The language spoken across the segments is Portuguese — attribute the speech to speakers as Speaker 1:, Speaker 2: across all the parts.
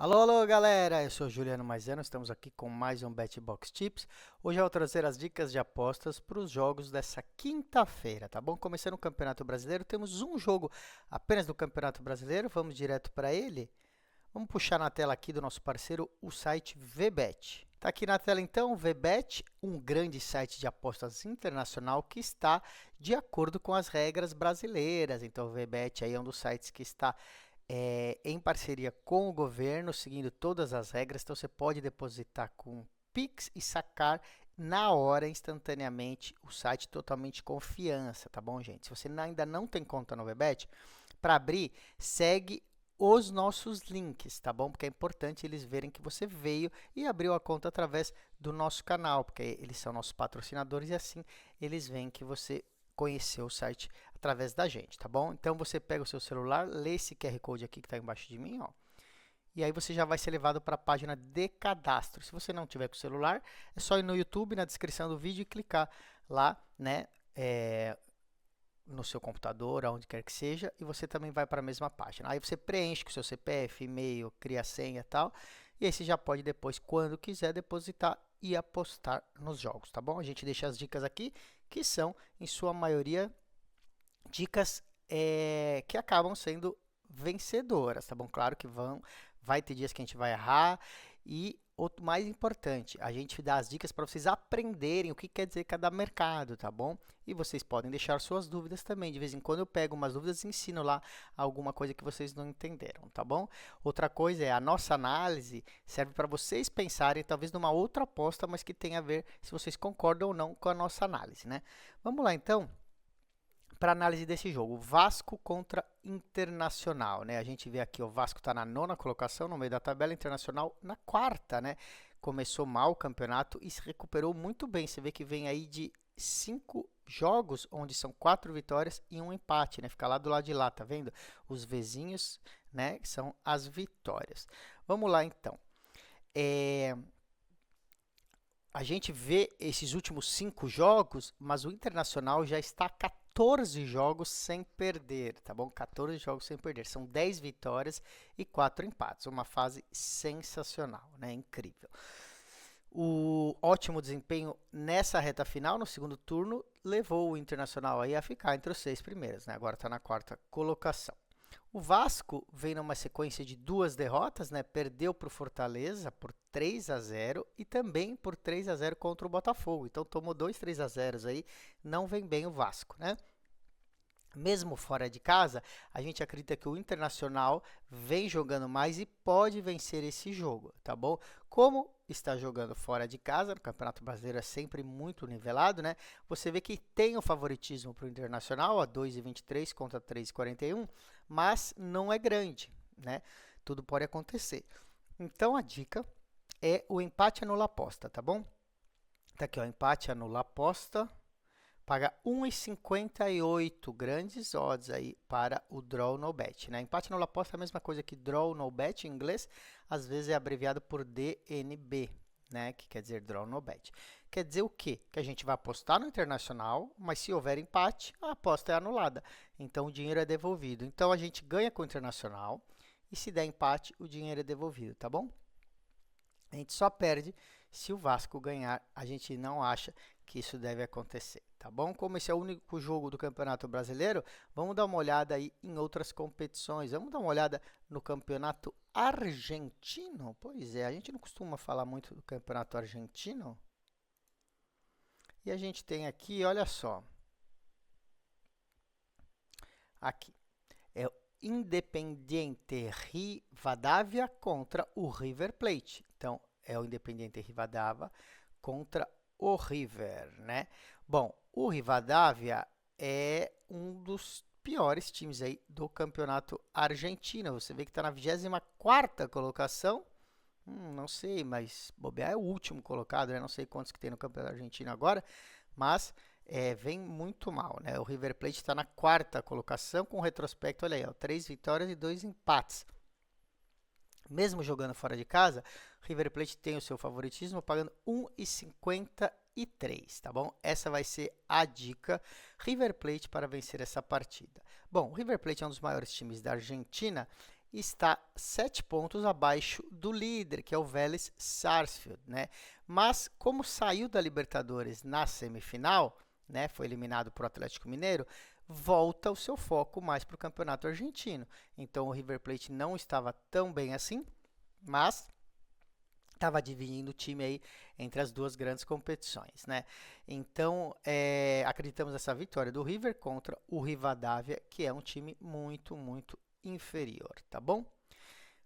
Speaker 1: Alô, alô, galera! Eu sou Juliano Maisano, estamos aqui com mais um BetBox Tips. Hoje eu vou trazer as dicas de apostas para os jogos dessa quinta-feira, tá bom? Começando o Campeonato Brasileiro, temos um jogo apenas do Campeonato Brasileiro, vamos direto para ele. Vamos puxar na tela aqui do nosso parceiro, o site VBet. Está aqui na tela então o VBet, um grande site de apostas internacional que está de acordo com as regras brasileiras. Então o VBet aí é um dos sites que está em parceria com o governo, seguindo todas as regras. Então você pode depositar com Pix e sacar na hora, instantaneamente, o site totalmente confiança, tá bom, gente? Se você ainda não tem conta no VBet, para abrir, segue os nossos links, tá bom? Porque é importante eles verem que você veio e abriu a conta através do nosso canal, porque eles são nossos patrocinadores e assim eles veem que você conheceu o site através da gente, tá bom? Então você pega o seu celular, lê esse QR Code aqui que está embaixo de mim, ó. E aí você já vai ser levado para a página de cadastro. Se você não tiver com o celular, é só ir no YouTube, na descrição do vídeo e clicar lá, né? No seu computador, aonde quer que seja, e você também vai para a mesma página. Aí você preenche com o seu CPF, e-mail, cria a senha e tal, e aí você já pode depois, quando quiser, depositar e apostar nos jogos, tá bom? A gente deixa as dicas aqui, que são, em sua maioria, dicas que acabam sendo vencedoras, tá bom? Claro que vai ter dias que a gente vai errar e o mais importante, a gente dá as dicas para vocês aprenderem o que quer dizer cada mercado, tá bom? E vocês podem deixar suas dúvidas também. De vez em quando eu pego umas dúvidas e ensino lá alguma coisa que vocês não entenderam, tá bom? Outra coisa é a nossa análise serve para vocês pensarem talvez numa outra aposta, mas que tenha a ver se vocês concordam ou não com a nossa análise, né? Vamos lá então para análise desse jogo, Vasco contra Internacional, né? A gente vê aqui o Vasco está na nona colocação no meio da tabela, Internacional na quarta, né? Começou mal o campeonato e se recuperou muito bem. Você vê que vem aí de 5 jogos, onde são 4 vitórias e um empate, né? Fica lá do lado de lá, tá vendo? Os vizinhos, né? São as vitórias. Vamos lá então. A gente vê esses últimos 5 jogos, mas o Internacional já está 14 jogos sem perder, tá bom? 14 jogos sem perder. São 10 vitórias e 4 empates. Uma fase sensacional, né? Incrível. O ótimo desempenho nessa reta final, no segundo turno, levou o Internacional aí a ficar entre os 6 primeiros, né? Agora está na quarta colocação. O Vasco vem numa sequência de 2 derrotas, né? Perdeu para o Fortaleza por 3-0 e também por 3-0 contra o Botafogo. Então tomou 2 3-0 aí, não vem bem o Vasco, né? Mesmo fora de casa, a gente acredita que o Internacional vem jogando mais e pode vencer esse jogo, tá bom? Como está jogando fora de casa, no Campeonato Brasileiro é sempre muito nivelado, né? Você vê que tem o favoritismo para o Internacional, a 2,23 contra 3,41, mas não é grande, né? Tudo pode acontecer. Então a dica é o empate anula aposta, tá bom? Tá aqui, ó, empate anula aposta. Paga 1,58, grandes odds aí para o Draw No Bet, né? Empate no aposta é a mesma coisa que Draw No Bet em inglês, às vezes é abreviado por DNB, né? Que quer dizer Draw No Bet. Quer dizer o quê? Que a gente vai apostar no Internacional, mas se houver empate, a aposta é anulada. Então o dinheiro é devolvido. Então a gente ganha com o Internacional e se der empate, o dinheiro é devolvido, tá bom? A gente só perde se o Vasco ganhar. A gente não acha que isso deve acontecer, tá bom? Como esse é o único jogo do Campeonato Brasileiro, vamos dar uma olhada aí em outras competições. Vamos dar uma olhada no Campeonato Argentino? Pois é, a gente não costuma falar muito do Campeonato Argentino. E a gente tem aqui, olha só. Aqui é o Independiente Rivadavia contra o River Plate. Então, é o Independiente Rivadavia contra o River, né? Bom, o Rivadavia é um dos piores times aí do campeonato argentino. Você vê que está na 24ª colocação. Não sei, mas bobear é o último colocado, né? Não sei quantos que tem no campeonato argentino agora, mas vem muito mal, né? O River Plate está na 4ª colocação com retrospecto, olha aí, ó, 3 vitórias e 2 empates. Mesmo jogando fora de casa, River Plate tem o seu favoritismo, pagando 1,53, tá bom? Essa vai ser a dica River Plate para vencer essa partida. Bom, o River Plate é um dos maiores times da Argentina está 7 pontos abaixo do líder, que é o Vélez Sarsfield, né? Mas como saiu da Libertadores na semifinal, né, foi eliminado por Atlético Mineiro, volta o seu foco mais para o Campeonato Argentino. Então o River Plate não estava tão bem assim, mas estava dividindo o time aí entre as duas grandes competições, né? Então, acreditamos nessa vitória do River contra o Rivadavia, que é um time muito, muito inferior, tá bom?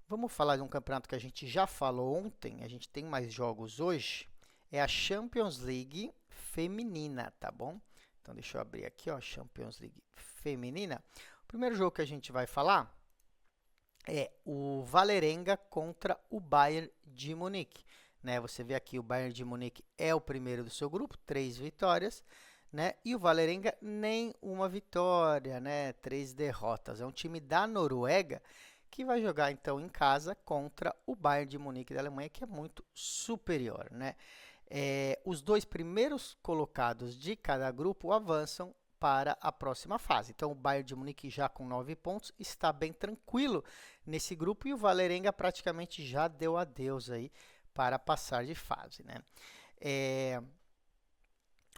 Speaker 1: Vamos falar de um campeonato que a gente já falou ontem, a gente tem mais jogos hoje, é a Champions League feminina, tá bom? Então, deixa eu abrir aqui, ó, Champions League feminina. O primeiro jogo que a gente vai falar é o Vålerenga contra o Bayern de Munique, né? Você vê aqui o Bayern de Munique é o primeiro do seu grupo, 3 vitórias, né? E o Vålerenga nem uma vitória, né? 3 derrotas. É um time da Noruega que vai jogar então em casa contra o Bayern de Munique da Alemanha, que é muito superior, né? Os dois primeiros colocados de cada grupo avançam para a próxima fase. Então, o Bayern de Munique já com 9 pontos está bem tranquilo nesse grupo e o Vålerenga praticamente já deu adeus aí para passar de fase, né?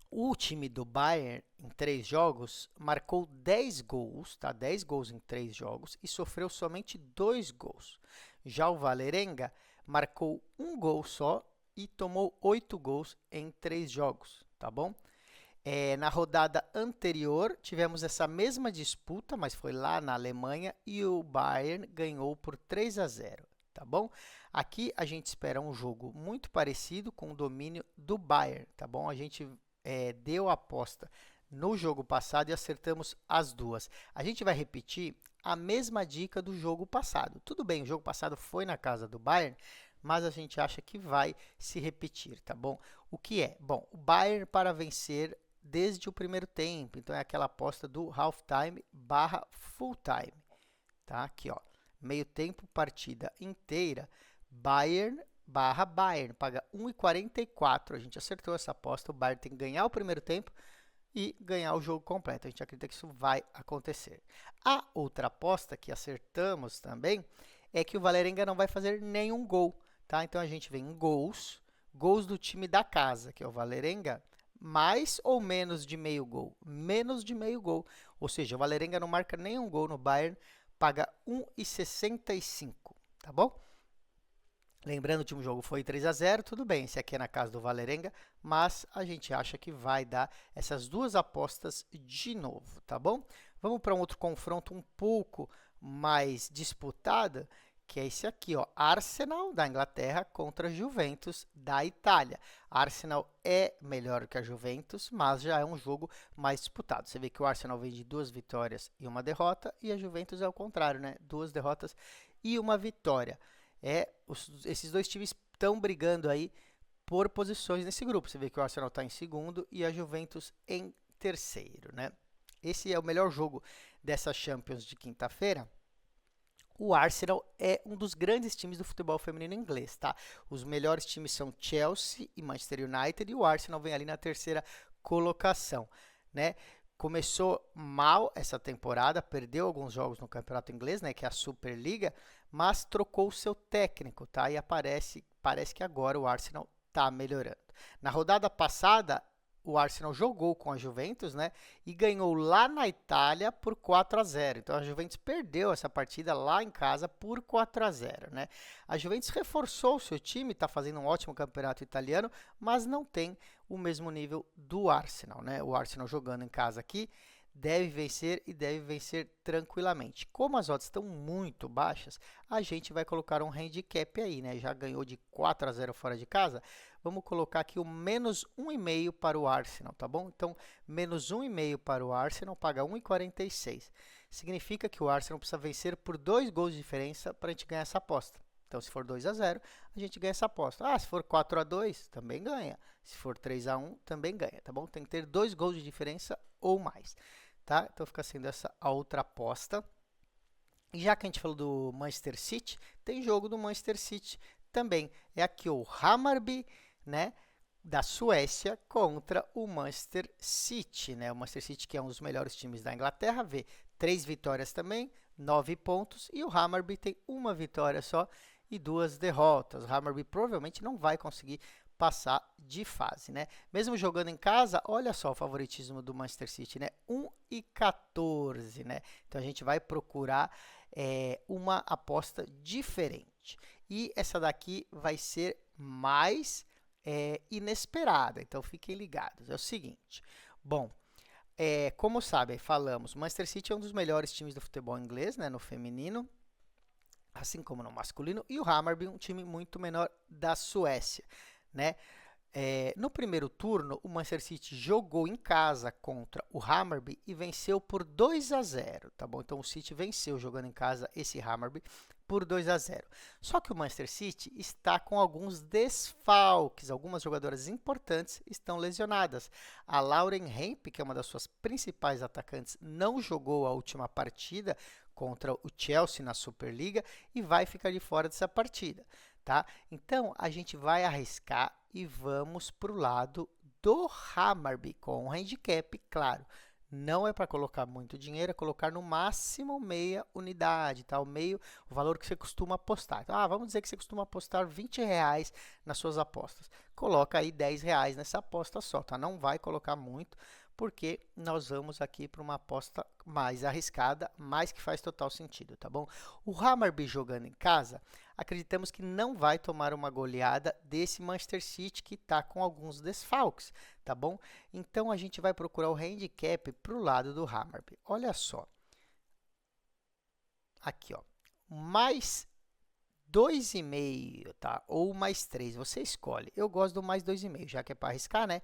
Speaker 1: O time do Bayern, em 3 jogos, marcou 10 gols, tá? 10 gols em 3 jogos e sofreu somente 2 gols. Já o Vålerenga marcou 1 gol só e tomou 8 gols em 3 jogos, tá bom? Na rodada anterior, tivemos essa mesma disputa, mas foi lá na Alemanha, e o Bayern ganhou por 3-0, tá bom? Aqui a gente espera um jogo muito parecido com o domínio do Bayern, tá bom? A gente deu a aposta no jogo passado e acertamos as duas. A gente vai repetir a mesma dica do jogo passado. Tudo bem, o jogo passado foi na casa do Bayern, mas a gente acha que vai se repetir, tá bom? O que é? Bom, o Bayern para vencer desde o primeiro tempo, então é aquela aposta do halftime barra full time, tá? Aqui, ó, meio tempo, partida inteira, Bayern barra Bayern, paga 1,44, a gente acertou essa aposta, o Bayern tem que ganhar o primeiro tempo e ganhar o jogo completo, a gente acredita que isso vai acontecer. A outra aposta que acertamos também é que o Vålerenga não vai fazer nenhum gol, tá? Então a gente vem em gols do time da casa, que é o Vålerenga, mais ou menos de meio gol? Menos de meio gol. Ou seja, o Vålerenga não marca nenhum gol no Bayern, paga 1,65, tá bom? Lembrando, o último jogo foi 3-0, tudo bem, esse aqui é na casa do Vålerenga, mas a gente acha que vai dar essas duas apostas de novo, tá bom? Vamos para um outro confronto um pouco mais disputado, que é esse aqui, ó, Arsenal da Inglaterra contra Juventus da Itália. Arsenal é melhor que a Juventus, mas já é um jogo mais disputado. Você vê que o Arsenal vem de 2 vitórias e 1 derrota, e a Juventus é o contrário, né? 2 derrotas e 1 vitória. Esses dois times estão brigando aí por posições nesse grupo. Você vê que o Arsenal está em segundo e a Juventus em terceiro, né? Esse é o melhor jogo dessa Champions de quinta-feira. O Arsenal é um dos grandes times do futebol feminino inglês, tá? Os melhores times são Chelsea e Manchester United e o Arsenal vem ali na terceira colocação, né? Começou mal essa temporada, perdeu alguns jogos no campeonato inglês, né, que é a Superliga, mas trocou o seu técnico, tá? E parece que agora o Arsenal está melhorando. Na rodada passada, o Arsenal jogou com a Juventus, né, e ganhou lá na Itália por 4-0. Então a Juventus perdeu essa partida lá em casa por 4-0, né? A Juventus reforçou o seu time, está fazendo um ótimo campeonato italiano, mas não tem o mesmo nível do Arsenal, né? O Arsenal jogando em casa aqui deve vencer e deve vencer tranquilamente. Como as odds estão muito baixas, a gente vai colocar um handicap aí, né? Já ganhou de 4-0 fora de casa. Vamos colocar aqui o menos 1,5 para o Arsenal, tá bom? Então, menos 1,5 para o Arsenal, paga 1,46. Significa que o Arsenal precisa vencer por 2 gols de diferença para a gente ganhar essa aposta. Então, se for 2-0, a gente ganha essa aposta. Ah, se for 4-2, também ganha. Se for 3-1, também ganha, tá bom? Tem que ter 2 gols de diferença ou mais, tá? Então, fica sendo essa a outra aposta. E já que a gente falou do Manchester City, tem jogo do Manchester City também. É aqui o Hammarby, né, da Suécia contra o Manchester City, né? O Manchester City, que é um dos melhores times da Inglaterra, vê 3 vitórias também, 9 pontos, e o Hammarby tem uma vitória só e 2 derrotas. O Hammarby provavelmente não vai conseguir passar de fase, né? Mesmo jogando em casa, olha só o favoritismo do Manchester City, né? 1,14, né? Então a gente vai procurar uma aposta diferente. E essa daqui vai ser mais inesperada, então fiquem ligados. É o seguinte, bom, como sabem, falamos, o Manchester City é um dos melhores times do futebol inglês, né, no feminino, assim como no masculino, e o Hammarby um time muito menor da Suécia, né? No primeiro turno, o Manchester City jogou em casa contra o Hammarby e venceu por 2-0, tá bom? Então o City venceu jogando em casa esse Hammarby por 2-0. Só que o Manchester City está com alguns desfalques, algumas jogadoras importantes estão lesionadas. A Lauren Hemp, que é uma das suas principais atacantes, não jogou a última partida contra o Chelsea na Superliga e vai ficar de fora dessa partida, tá? Então a gente vai arriscar e vamos para o lado do Hammarby com um handicap, claro. Não é para colocar muito dinheiro, é colocar no máximo meia unidade, tá? O valor que você costuma apostar. Então, vamos dizer que você costuma apostar R$ 20 nas suas apostas. Coloca aí R$ 10 nessa aposta só, tá? Não vai colocar muito, porque nós vamos aqui para uma aposta mais arriscada, mas que faz total sentido, tá bom? O Hammarby jogando em casa, acreditamos que não vai tomar uma goleada desse Manchester City que está com alguns desfalques, tá bom? Então, a gente vai procurar o handicap para o lado do Hammarby. Olha só. Aqui, ó. Mais 2,5, tá? Ou mais 3, você escolhe. Eu gosto do mais 2,5, já que é para arriscar, né?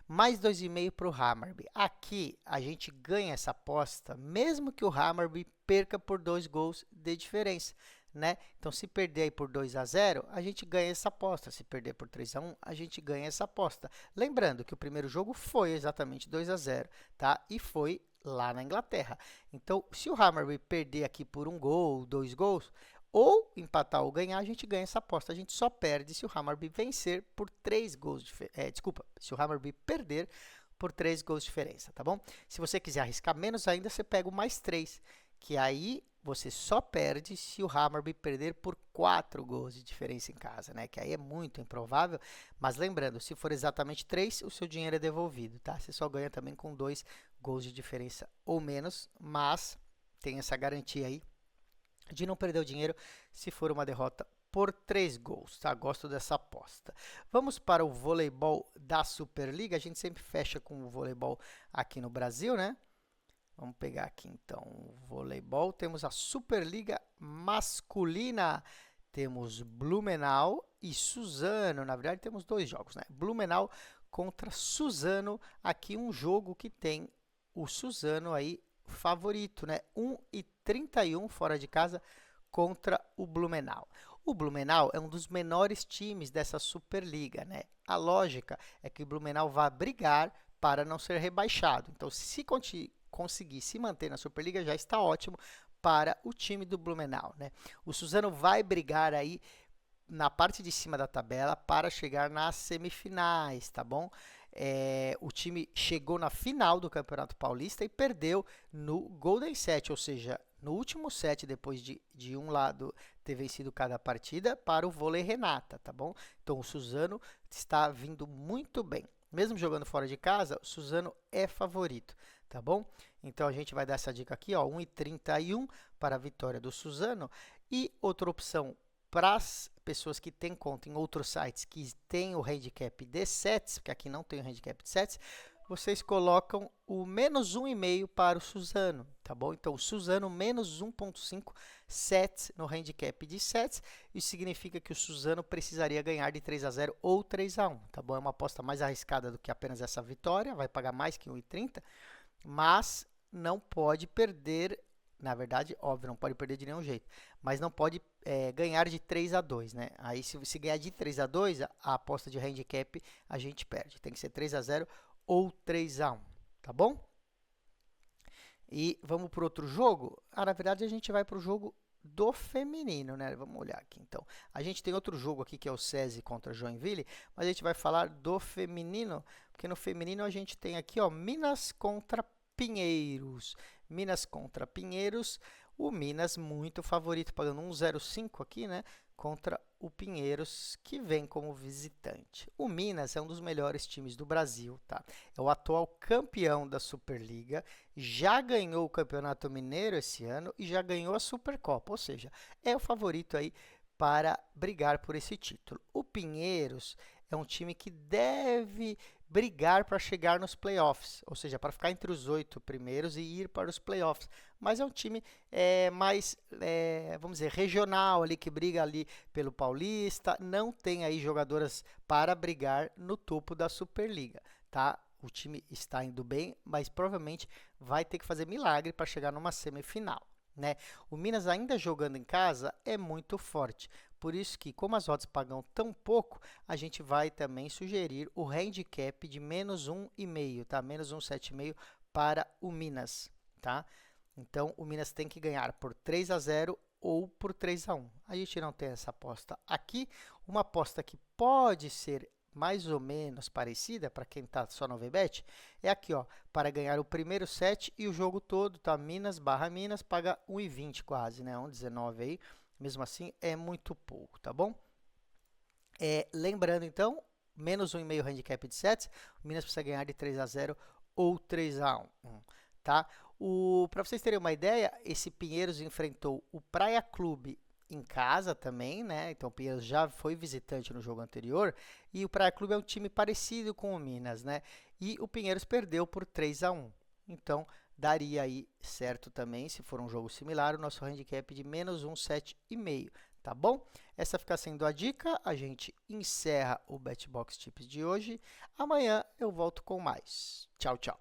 Speaker 1: Mais 2,5 para o Hammarby. Aqui, a gente ganha essa aposta, mesmo que o Hammarby perca por 2 gols de diferença, né? Então, se perder aí por 2-0, a gente ganha essa aposta. Se perder por 3-1, a gente ganha essa aposta. Lembrando que o primeiro jogo foi exatamente 2-0, tá? E foi lá na Inglaterra. Então, se o Hammarby perder aqui por 1 gol, 2 gols, ou empatar ou ganhar, a gente ganha essa aposta. A gente só perde se o Hammarby vencer por 3 gols de desculpa, se o Hammarby perder por 3 gols de diferença, tá bom? Se você quiser arriscar menos ainda, você pega o mais 3, que aí você só perde se o Hammarby perder por 4 gols de diferença em casa, né? Que aí é muito improvável, mas lembrando, se for exatamente 3, o seu dinheiro é devolvido, tá? Você só ganha também com 2 gols de diferença ou menos, mas tem essa garantia aí de não perder o dinheiro se for uma derrota por 3 gols, tá? Gosto dessa aposta. Vamos para o voleibol da Superliga. A gente sempre fecha com o voleibol aqui no Brasil, né? Vamos pegar aqui, então, o voleibol. Temos a Superliga masculina. Temos Blumenau e Suzano. Na verdade, temos 2 jogos, né? Blumenau contra Suzano. Aqui um jogo que tem o Suzano aí favorito, né? 1,31 fora de casa contra o Blumenau. O Blumenau é um dos menores times dessa Superliga, né? A lógica é que o Blumenau vai brigar para não ser rebaixado. Então, se conseguir se manter na Superliga, já está ótimo para o time do Blumenau, né? O Suzano vai brigar aí na parte de cima da tabela para chegar nas semifinais, tá bom? O time chegou na final do Campeonato Paulista e perdeu no Golden Set, ou seja, no último set, depois de um lado ter vencido cada partida, para o vôlei Renata, tá bom? Então, o Suzano está vindo muito bem. Mesmo jogando fora de casa, o Suzano é favorito, tá bom? Então, a gente vai dar essa dica aqui, ó, 1,31 para a vitória do Suzano. E outra opção para as pessoas que têm conta em outros sites que tem o handicap de sets, porque aqui não tem o handicap de sets, vocês colocam o menos 1,5 para o Suzano, tá bom? Então, o Suzano menos 1,5 sets no handicap de sets. Isso significa que o Suzano precisaria ganhar de 3-0 ou 3-1, tá bom? É uma aposta mais arriscada do que apenas essa vitória, vai pagar mais que 1,30, mas não pode perder. Na verdade, óbvio, não pode perder de nenhum jeito, mas não pode ganhar de 3-2, né? Aí, se ganhar de 3-2, a aposta de handicap a gente perde. Tem que ser 3-0 ou 3-1, tá bom? E vamos para outro jogo? Na verdade, a gente vai para o jogo do feminino, né? Vamos olhar aqui, então. A gente tem outro jogo aqui, que é o SESI contra Joinville, mas a gente vai falar do feminino, porque no feminino a gente tem aqui, ó, Minas contra Pinheiros. Minas contra Pinheiros. O Minas, muito favorito, pagando 1,05 aqui, né? Contra o Pinheiros, que vem como visitante. O Minas é um dos melhores times do Brasil, tá? É o atual campeão da Superliga, já ganhou o Campeonato Mineiro esse ano e já ganhou a Supercopa, ou seja, é o favorito aí para brigar por esse título. O Pinheiros é um time que deve brigar para chegar nos playoffs, ou seja, para ficar entre os 8 primeiros e ir para os playoffs. Mas é um time mais, vamos dizer, regional ali, que briga ali pelo Paulista, não tem aí jogadoras para brigar no topo da Superliga, tá? O time está indo bem, mas provavelmente vai ter que fazer milagre para chegar numa semifinal, né? O Minas ainda jogando em casa é muito forte. Por isso que, como as odds pagam tão pouco, a gente vai também sugerir o handicap de menos 1,5, tá? Menos 1,75 para o Minas, tá? Então, o Minas tem que ganhar por 3-0 ou por 3-1. A gente não tem essa aposta aqui. Uma aposta que pode ser mais ou menos parecida, para quem está só no VBet, é aqui, ó, para ganhar o primeiro set e o jogo todo, tá? Minas paga 1,20 quase, né? 1,19 aí. Mesmo assim, é muito pouco, tá bom? Lembrando, então, menos 1,5 handicap de sets, o Minas precisa ganhar de 3-0 ou 3-1, tá? Para vocês terem uma ideia, esse Pinheiros enfrentou o Praia Clube em casa também, né? Então, o Pinheiros já foi visitante no jogo anterior, e o Praia Clube é um time parecido com o Minas, né? E o Pinheiros perdeu por 3-1. Então, daria aí certo também, se for um jogo similar, o nosso handicap de menos 1,7,5, tá bom? Essa fica sendo a dica, a gente encerra o BetBox Tips de hoje. Amanhã eu volto com mais. Tchau, tchau!